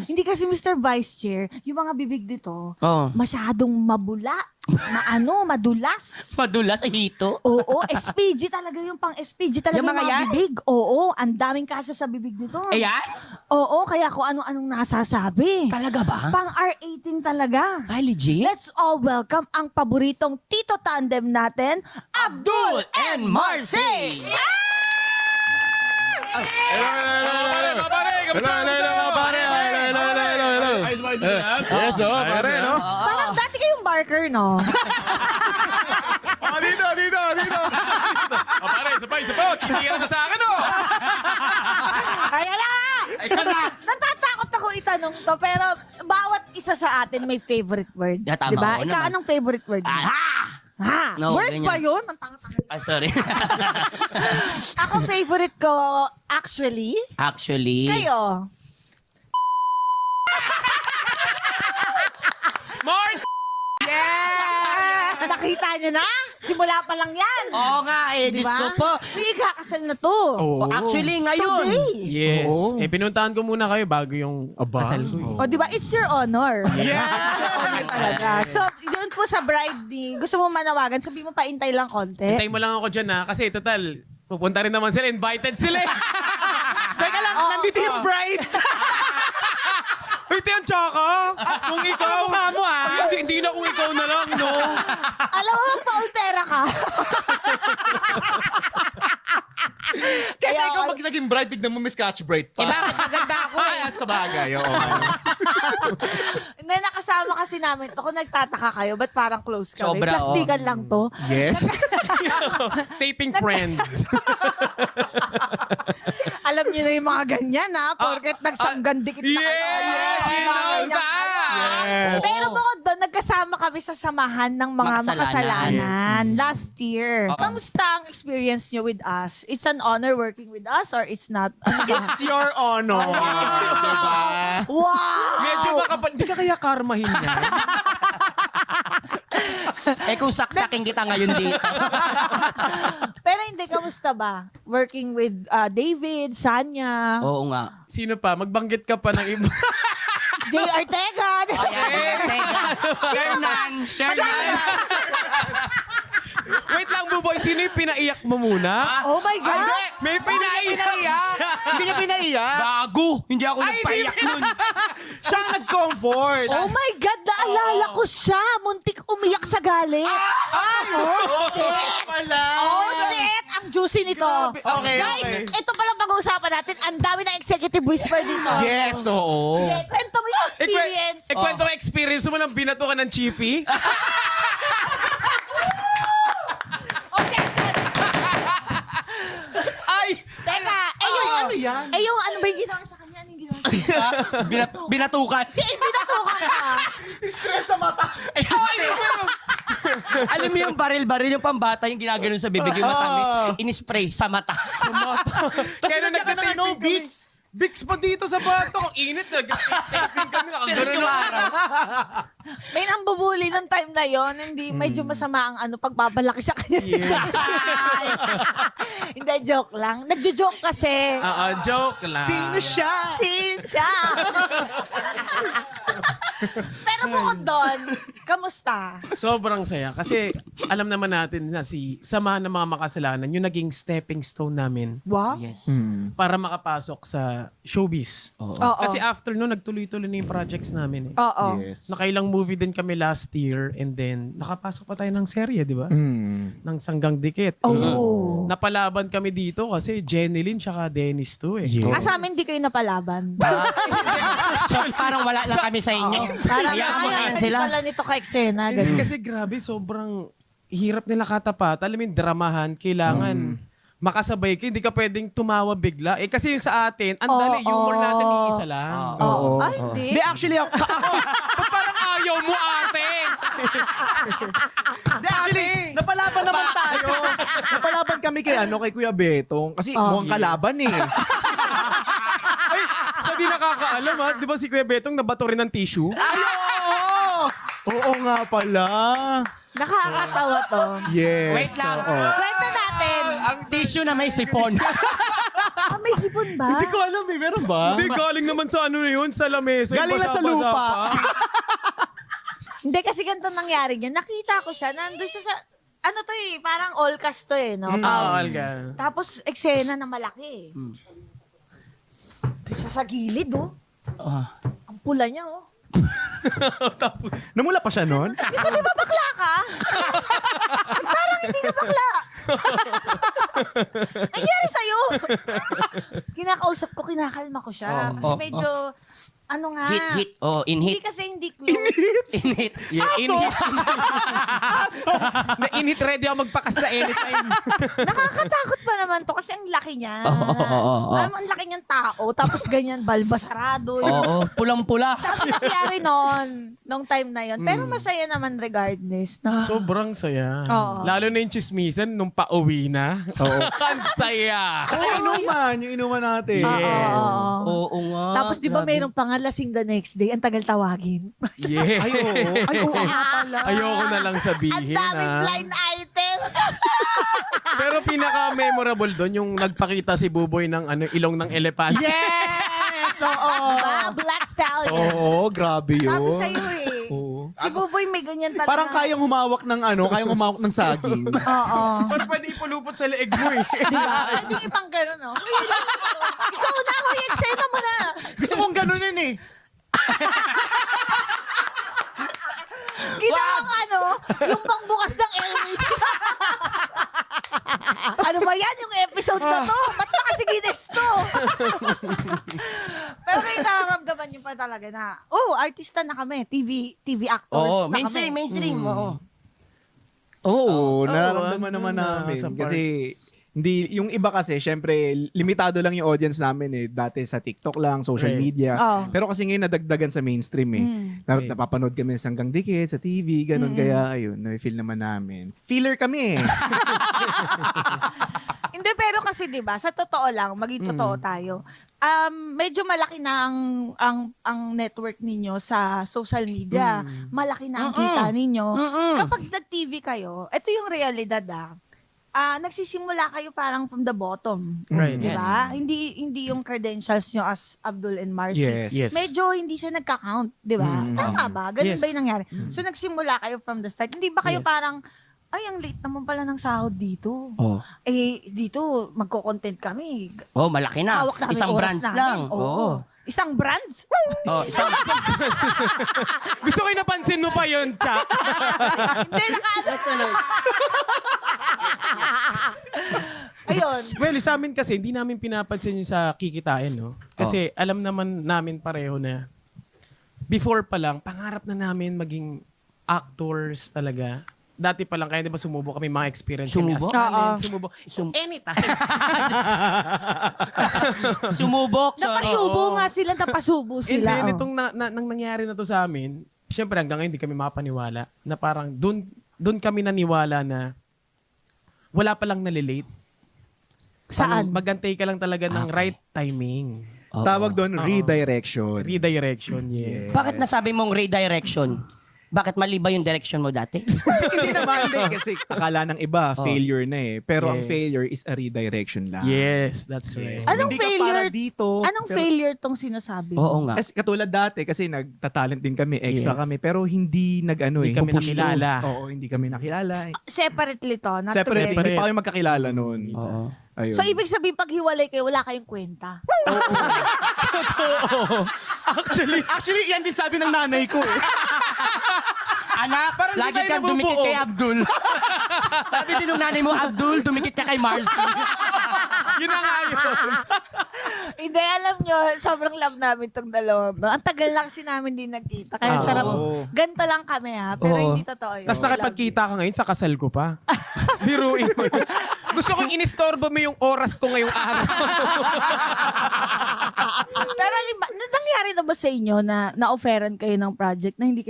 Hindi kasi Mr. Vice Chair, yung mga bibig dito, Oh. masyadong mabula, madulas. Madulas, hito. Oo, SPG talaga yung pang SPG talaga Yung yung mga mga yan? bibig. Oo, ang daming kasa sa bibig nito. Ayan? Oo, kaya kung ano-anong nasasabi. Talaga ba? Pang R18 talaga. Ay, legit? Let's all welcome ang paboritong Tito Tandem natin, Abdul and Marcy! Yes, pare, no? Parang dati kayong barker, no? Dito. Pare, sabay. Hindi ka na sa akin, oh. Ayan na! Natatakot ako itanong to, pero bawat isa sa atin may favorite word. Yeah, tama. Diba? Oo Ikaw, naman. anong favorite word mo? Ha? No, Word ganyan. ba yun? Ang tanga-tanga. Ah, sorry. Ako favorite ko, actually, Actually. kayo. Mars! Nakita niyo na? Simula pa lang yan. Oo nga, Diyos Diba? ko po. May ikakasal na to. Oh, actually, ngayon. Today. Yes. Oo. Pinuntahan ko muna kayo bago yung kasal ko. O, di ba? It's your honor. Yeah! Honor talaga. So, yun po sa bride ni, gusto mo manawagan, sabi mo paintay lang konti. Hintay mo lang ako dyan, ha? Kasi total, pupunta rin naman sila. Invited sila, eh. Teka lang, nandito yung bride. Wait, yung Choco? Kung ikaw... Mukha mo, ha? Hindi na kung ikaw na lang, no? Alam mo, paultera ka. Kasi Kaya- ikaw pag naging bride, tignan mo may scotch bride pa. Eh, bakit maganda ako Ay, at sa bagay, oo. Na nakasama kasi namin to, kung nagtataka kayo, ba't parang close kami? Sobra, Plastikan lang to. Yes. Taping friends. Alam niyo na yung mga ganyan, ha? Porket nagsanggan dikit na kayo. Yes! You know that! Yes. Pero bukod doon, nagkasama kami sa samahan ng mga makasalanan last year. Oo. Kamusta ang experience niyo with us? It's an honor working with us or it's not? Ano ba? It's your honor. Diba? Wow! Medyo hindi ka kaya karmahin niya. kung saksakin kita ngayon dito. Pero hindi, kamusta ba? Working with David, Sanya, Oo nga. Sino pa? Magbanggit ka pa ng iba. Jay Ortega. Teka. Shernan. Wait lang, Buboy. Sino yung pinaiyak mo muna? Oh my God! May pinaiyak siya. Hindi niya pinaiyak. Gago! Hindi ako nagpaiyak nun. Siya ang nag-comfort. Oh my God! Naalala ko siya! Muntik umiyak sa galit. Oh, shit! Wala. Oh, shit! Ang juicy nito. Okay, Guys, okay. ito palang pag-uusapan natin. Ang dami na executive whisper dito. Yes, oo. Sige, kwento mo yung experience. Kwento ko experience mo nang binato ka ng chippy? Ay! Teka, ano yan? yung ano ba yung ginawa sa kanya? Ano yung ginawa sa kanya? Binatukan. Si binatukan ka. Alam mo yung baril-baril yung pambata yung ginaganon sa bibig yung matamis. In-spray sa mata. Kaya nung nagkakaroon ng nagtitaping ano, kami, Vicks. Vicks pa dito sa bato. Ang init. Nag-taping kami. Nakagano'n na araw. May nambubuli nung time na yon, hindi medyo masama ang ano pagbabalaki sa kanya. Hindi, joke lang. Nagjo-joke kasi. Joke lang. Sino siya? Sin siya. Pero bukod doon, kamusta? Sobrang saya. Kasi alam naman natin na si samahan ng mga makasalanan, yung naging stepping stone namin Wow. Yes. para makapasok sa showbiz. Oo. Kasi after no, nagtuloy-tuloy na yung projects namin eh. Oo. Yes. Nakailang movie din kami last year and then nakapasok pa tayo ng serye, di ba? Mm. Ng Sanggang Dikit. Oh. Napalaban kami dito kasi Jenny Lynn tsaka Dennis to eh. Yes. Ah, sa amin di kayo napalaban. So, parang wala lang kami sa inyo. Parang Hayaan mo ayaw na sila. pala nito ka eksena. Hindi, Ganun. kasi grabe, sobrang hirap nila katapat. Alam mo yung dramahan, kailangan makasabay ka. Hindi ka pwedeng tumawa bigla. Eh kasi yung sa atin, ang dali, humor natin iisa lang. Oo. Ay, hindi. Hindi, actually, ako, Ba't parang ayaw mo, ate? Hindi, actually, napalaban naman tayo. Napalaban kami kay Kuya Betong. Kasi mukhang kalaban eh. Ay, sa di nakakaalam ha, di ba si Kuya Betong nabato rin ng tissue? Ay, oo! Oo nga pala. Nakakatawa to. Yes. Wait lang. oo. Kwento natin. Ang tissue na may sipon. May sipon ba? Hindi ko alam eh, meron ba? Hindi, galing naman sa ano na yun, sa lamesa. yung Galing na sa basa-basa lupa. pa. Hindi, kasi ganito nangyari niya. Nakita ko siya, nandun siya sa, ano to eh, parang all cast to eh, no? Olga. Tapos, eksena na malaki. Doon siya sa gilid, oh. Ang pula niya, oh. Namula pa siya nun? Ikaw, di ba bakla ka? Parang hindi ka bakla. Nangyari sa'yo. Kinakausap ko, kinakalma ko siya. Kasi medyo, ano nga. Hit. Oh, in Hindi hit. kasi hindi close. In hit. Yeah, in hit. Na-init ready ako magpakas sa anytime. Nakakatakot pa naman to kasi ang laki niya. Oo. Ang laki niyang tao. Tapos ganyan, balbasarado. Oo, pulang-pula. Tapos nangyari nung time na yon. Pero masaya naman regardless. No? Sobrang saya. Oo. Lalo na yung chismisan nung pauwi na. Oo. Ang saya. Yung inuman natin. Oo. Oo nga. Tapos di ba grabe. mayroong pangalasing the next day, ang tagal tawagin. Yeah. Ay, oo. Ay, oo nga pala. Ayoko na lang Ang sabihin. daming ah. blind item. Pero pinaka-memorable doon yung nagpakita si Buboy ng ilong ng elepante. Yes! Oo. Diba? Black Stallion. Oo, grabe yun. Sabi sa'yo eh. Oo. Si Buboy may ganyan talaga. Parang kayang humawak ng kayang humawak ng saging. Oo. Ba't pwede ipulupot sa leeg mo eh? Diba? Pwede ipang gano'n, no? Ikaw na ako, i-eksena mo na. Gusto kong ganunin eh. Ginawang yung pangbukas ng Emmy. Ano ba yan yung episode na to? Ba't nakasiginis to? Pero may nararamdaman nyo pa talaga na, artista na kami. TV actors Oo, na mainstream, kami. mainstream. Oo. Oo, nararamdaman naman na, namin. sa part. Kasi, hindi, yung iba kasi, syempre, limitado lang yung audience namin eh. Dati sa TikTok lang, social Right. media. Oo. Pero kasi ngayon nadagdagan sa mainstream eh. Right. Napapanood kami sa Hanggang Dikit, sa TV, ganun. Kaya, ayun, na-feel naman namin. Feeler kami eh. Hindi, pero kasi 'di ba, sa totoo lang, maging totoo tayo. Medyo malaki na ang network ninyo sa social media. Malaki na ang kita ninyo. Kapag nag-TV kayo, ito yung realidad nagsisimula kayo parang from the bottom. Right. Di ba? Hindi yung credentials nyo as Abdul and Marcy. Yes. Medyo hindi siya nagka-count, di ba? Tama ba? Ganun Yes. ba yung nangyari? So nagsimula kayo from the start. Hindi ba kayo Yes. parang, ay, ang late naman pala ng sahod dito. Oh. Dito, magko-content kami. Oh, malaki na. Hawak namin Isang oras brands namin. lang. Oo. Isang brands? Oh, isang Gusto ko yung napansin mo pa yun, Cha. Hindi, Ayun. Well, sa amin kasi, hindi namin pinapansin yung sa kikitain, no? Kasi alam naman namin pareho na before pa lang, pangarap na namin maging actors talaga. Dati pa lang, kaya di ba sumubok kami mga experience kami as Sumubok? talent, sumubok. Anytime. sumubok. Napasubo nga sila, napasubo And sila. then, itong nang nangyari na to sa amin, syempre hanggang ngayon hindi kami mapaniwala na parang doon kami naniwala na wala pa lang nalilate. Saan? Magantay ka lang talaga ng right timing. Tawag doon, redirection. Redirection, yeah. Bakit nasabi mong redirection? Bakit mali ba yung direction mo dati? Hindi naman din kasi akala ng iba, failure na eh. Pero ang Yes. failure is a redirection lang. Yes, that's right. Anong Hindi ka failure? para dito. Anong pero- failure tong sinasabi mo? Oo nga. Kasi katulad dati, kasi nagtatalent din kami, extra Yes. kami, pero hindi Hindi kami pupush nakilala. through. Oo, hindi kami nakilala. Separately to, not Separate, together. hindi pa kami magkakilala noon. Oo. Ayun. So, ibig sabihin, pag hiwalay kayo, wala kayong kwenta. Actually, yan din sabi ng nanay ko. Anak, Parang lagi di tayo kang dumikit nabubuo. kay Abdul. Sabi din ng nanay mo, Abdul, dumikit ka kay Marcy. Yun na nga yun. Hindi, alam nyo, sobrang love namin tong dalawa. Ang tagal lang kasi namin din nagkita. Kaya sarap. Ganito lang kami pero Oo. hindi totoo yun. Tapos nakipagkita ka ngayon, sa kasal ko pa. Biruin mo yun. Gusto kong inistorbo mo yung oras ko ngayong araw. Pero nangyari na ba sa inyo na na-offeran kayo ng project na hindi